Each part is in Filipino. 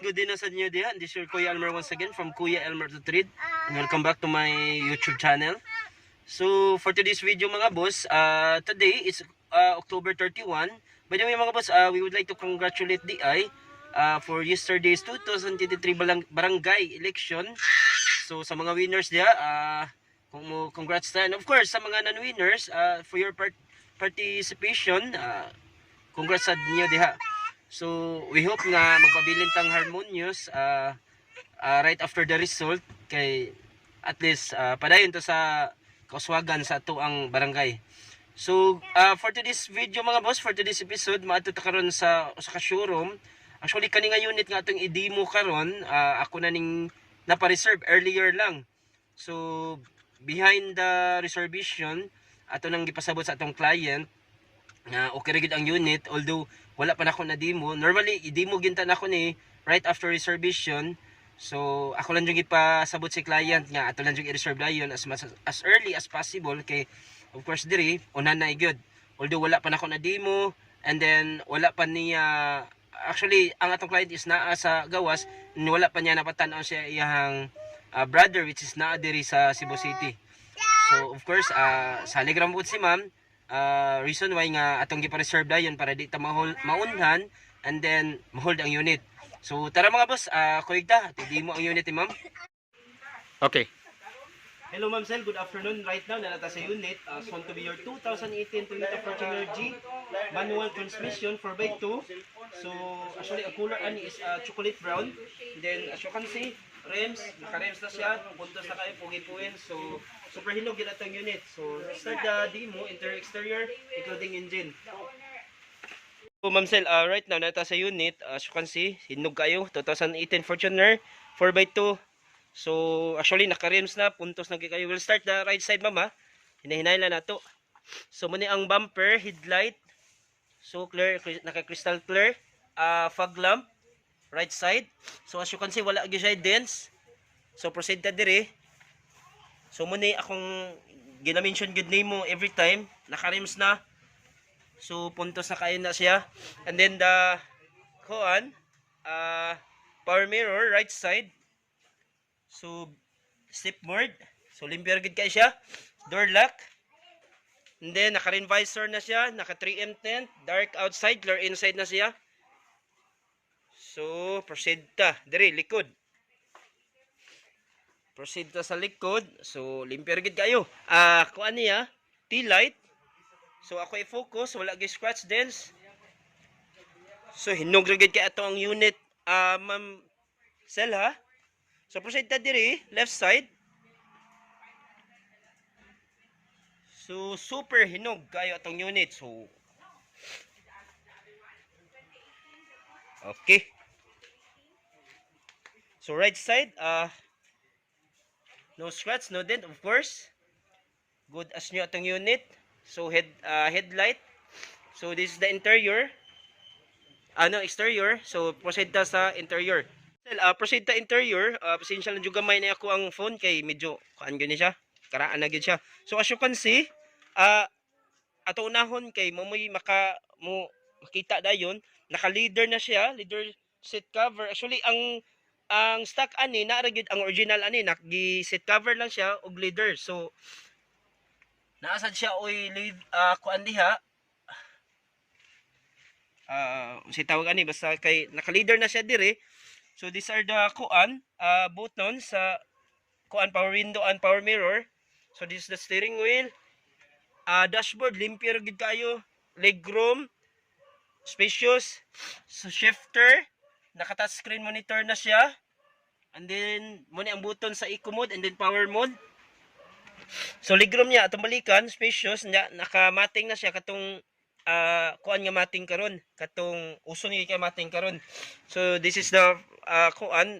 good din na sa inyo diyan. This is your Kuya Elmer once again from Kuya Elmer Tutrid. And welcome back to my YouTube channel. So, for today's video mga boss, today is October 31. By the way mga boss, we would like to congratulate DI for yesterday's 2023 barangay election. So, sa mga winners diya, congrats na. And of course, sa mga non-winners, for your participation, congrats sa inyo diha. So, we hope nga magpabilin tang harmonious right after the result kay at least padayon to sa kauswagan sa ato ang barangay. So, for today's video mga boss, for today's episode, maato ta karon sa ka showroom. Actually kani nga unit nga atong i-demo karon, ako na ning napa-reserve earlier lang. So, behind the reservation, ato nang gipasabot sa atong client na okay ra gid ang unit, although wala pa na ako na demo. Normally i-demo ginta na ako ni right after reservation. So ako lang jud ipasabot si client nga ato lang jud i-reserve dayon as early as possible kay of course diri una na gyud. Although wala pa na ako na demo, and then wala pa niya actually ang atong client is naa sa gawas, wala pa niya napatan-aw siya iyang brother which is naa diri sa Cebu City. So of course salig ra mo si ma'am. Reason why nga atong gipa-reserve dayon para di ta maunhan and then ma-hold ang unit. So tara mga boss, kuig ta, mo ang unit ni ma'am. Okay. Hello ma'am Sel, good afternoon. Right now nalata sa unit, soon to be your 2018 Toyota Fortuner G manual transmission 4x2. So actually ang color ani is chocolate brown. Then as you can see, rims, naka-rims na siya, puntos na kayo, pugi-puin. So super hinog yun atong unit. So start the demo, interior exterior, including engine. So ma'am Sel, right now nata sa unit, as you can see, hinog kayo, 2018 Fortuner 4x2. So actually naka-rims na, puntos na kayo. We'll start the right side ma'am ha. Hinahinay lang nato. So muna ang bumper, headlight. So clear, naka-crystal clear. Fog lamp, right side. So as you can see, wala gyud siya dents. So proceed ta dire. So muna akong gina-mention good name mo every time, naka-rims na. So puntos na kayo na siya. And then the power mirror right side. So slip mode. So limpyo gid kay siya. Door lock. And then naka-rin visor na siya, naka 3M tent, dark outside, clear inside na siya. So proceed ta dire likod. Proceed ta sa likod. So limpyo gid kayo. Kuan niya, tail light. So ako i-focus, wala gyud scratch dents. So hinog ra gid kay ato ang unit, ma'am Sel ha. So proceed ta diri, left side. So super hinog kayo atong unit. So okay. So right side, no scratch, no dent of course. Good as new atong unit. So headlight. So this is the interior. Exterior. So proceed ta sa interior. Proceed ta interior. Pasensya lang jud gamay na ako ang phone kay medyo kuan gyud ni siya. Karaan na gyud siya. So as you can see, ato unahon kay mamoy makita dayon, naka-leather na siya, leather seat cover. Actually ang stock ani na ra gyud ang original ani, nagi-seat cover lang siya og leather. So naasad siya oy kuan diha. Si tawag ani basta kay naka-leather na siya dire. So these are the buttons sa power window and power mirror. So this is the steering wheel. Dashboard limpyo gid kayo. Legroom, spacious. So shifter, naka-touch screen monitor na siya. And then muna ang button sa eco mode and then power mode. So legroom niya atong balikan, spacious, naka-mating na siya katong kuan nga mating karon, katong uso ni kay mating karon. So this is the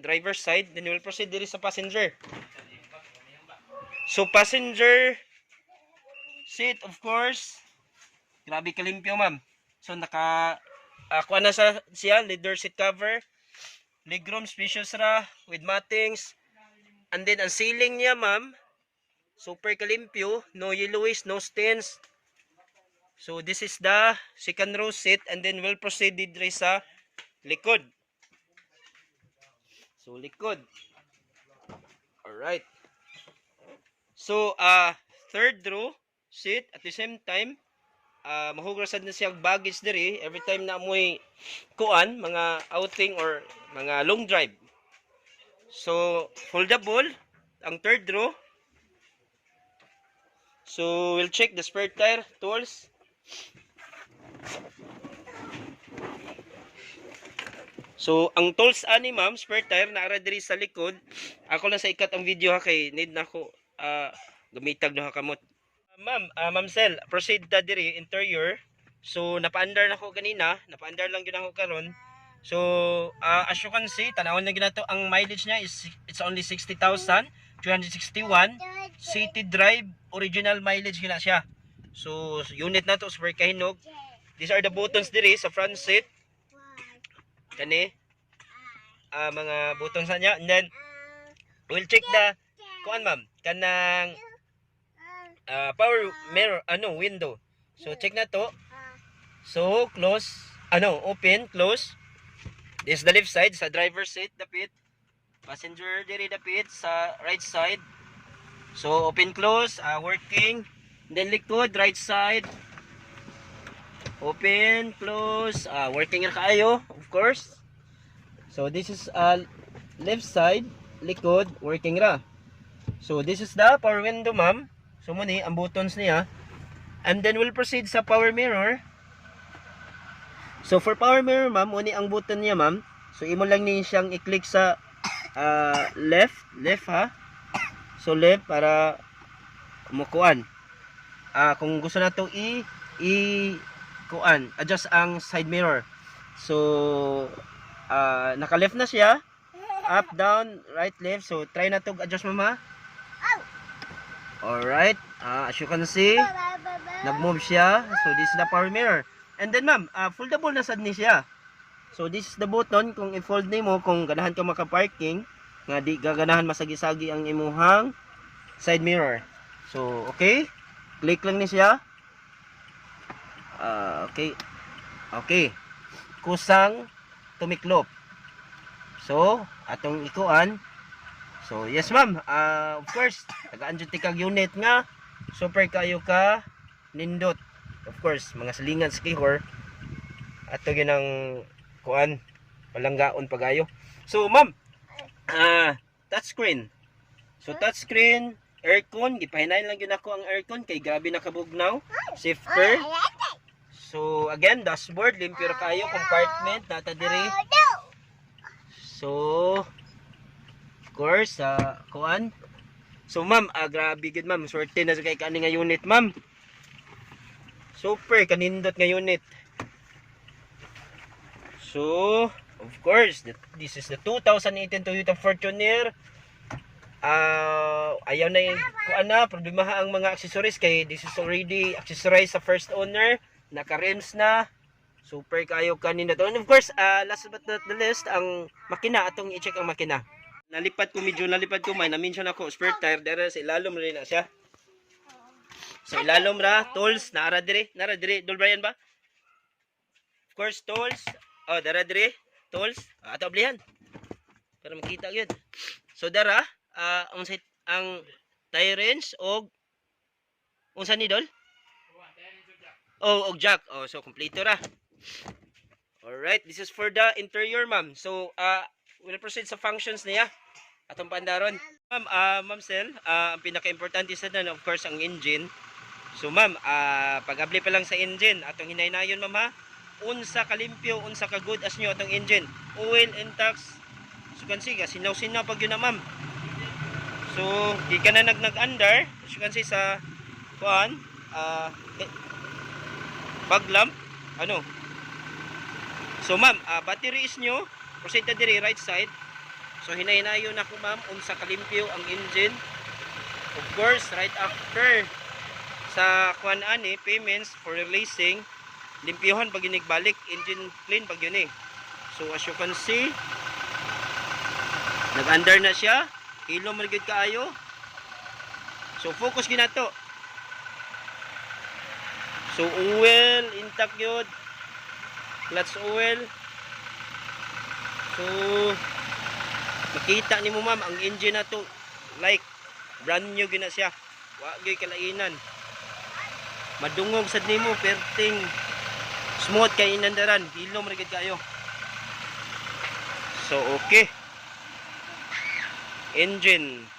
driver side. Then we'll proceed diri sa passenger. So passenger seat of course, grabe kalimpyo ma'am. So kuan na siya, leather seat cover, legroom spacious ra with mattings. And then ang ceiling niya ma'am, super kalimpyo, no yellowish, no stains. So this is the second row seat, and then we'll proceed diri sa likod. So likod. Alright. So third row seat at the same time mahugrasad na siya baggage diri every time na amoy kuan mga outing or mga long drive. So foldable ang third row. So we'll check the spare tire tools. So ang tools ani ma'am, spare tire na ara diri sa likod. Ako lang sa ikat ang video ha kay need na ko gamitag duha kamot. Ma'am, Ma'am Sel, proceed ta diri interior. So napa-under na ko kanina, napa-under lang gyud ako karon. So as you can see, tanawon na ginato ang mileage niya is it's only 60,361. City drive, original mileage gina siya. So unit na to super kahinog. These are the buttons diri sa front seat. Kani mga buttons sa niya. And then we'll check the kuan ma'am kanang power mirror window. So check na to. So close open close. This is the left side sa driver's seat dapit. Passenger diri dapit sa right side. So open close working. Then likod right side. Open close working ra kaayo of course. So this is left side likod working ra. So this is the power window ma'am. So muni ang buttons niya. And then we'll proceed sa power mirror. So for power mirror ma'am, muni ang button niya ma'am. So imo lang ni siyang i-click sa left ha. So left para mukuan. Kung gusto nato kuan adjust ang side mirror. So naka left na siya. Up, down, right, left. So try na to adjust mama. Alright, as you can see, nag-move siya. So this is the power mirror. And then ma'am, foldable na sad ni siya. So this is the button kung i-fold nimo kung ganahan ka maka-parking nga di gaganahan masagi-sagi ang imuhang side mirror. So okay, click lang ni siya. Okay. Kusang tumiklop. So atong ikuan. So yes ma'am, of course, tagaan jud tikag unit nga super kayo ka nindot. Of course, mga silingan sa kihor ato gyud ang kuan palanggaon pagayo. So ma'am, touchscreen. So touchscreen, aircon, gipahinayon lang gyud ako ang aircon kay grabe nakabugnaw. Shifter. So again, dashboard, limpyo ra kayo, compartment nata diri. So of course, kuan. So ma'am, grabe gud ma'am, swerte na sa kay kani nga unit ma'am. Super kanindot nga unit. So of course, this is the 2018 Toyota Fortuner. Ayaw na yung kuan na problema ang mga accessories kay this is already accessorized sa first owner, naka-rims na. Super kayo kanina to. And of course, last but not the least, ang makina atong i-check ang makina. Nalipad ko may na-mention ako spare tire dere sa ilalom rin na siya. So ilalom ra, tools nara dire Dol Brian ba? Of course, tools. Oh, dara dire, tools. Ato ablihan. Para makita gyud. So dara ang tire wrench og unsa ni Dol? Og jack. Oh, so kompleto ra. Alright, this is for the interior ma'am. So we'll proceed sa functions niya atong pandaron. Ma'am, Ma'am Sel, ang pinaka-importante sa dan of course ang engine. So ma'am, pag-abli pa lang sa engine atong hinay-nayon ma'am ha. Unsa kalimpyo, unsa ka good as nyo atong engine. Oil intact. So kan see, sinaw-sinaw pag yun na ma'am. So di ka na nag-under, as you can see sa kuan, fog lamp, So ma'am, battery is nyo, proceed na diri right side. So hinay-hinayon ako ma'am unsa kalimpyo ang engine. Of course, right after sa kuan ani payments for releasing, limpyohan pag yun balik, engine clean pag yun. So as you can see, nag-under na siya, kilo man gyud kaayo. So focus gyud nato. So oil intact gyud. Clutch oil. So Makita nimo ma'am ang engine na to, like brand new gina siya. Wa gyud kalainan. Madungog sad nimo perting smooth kay inandaran, hilom ra gid kayo. So okay. Engine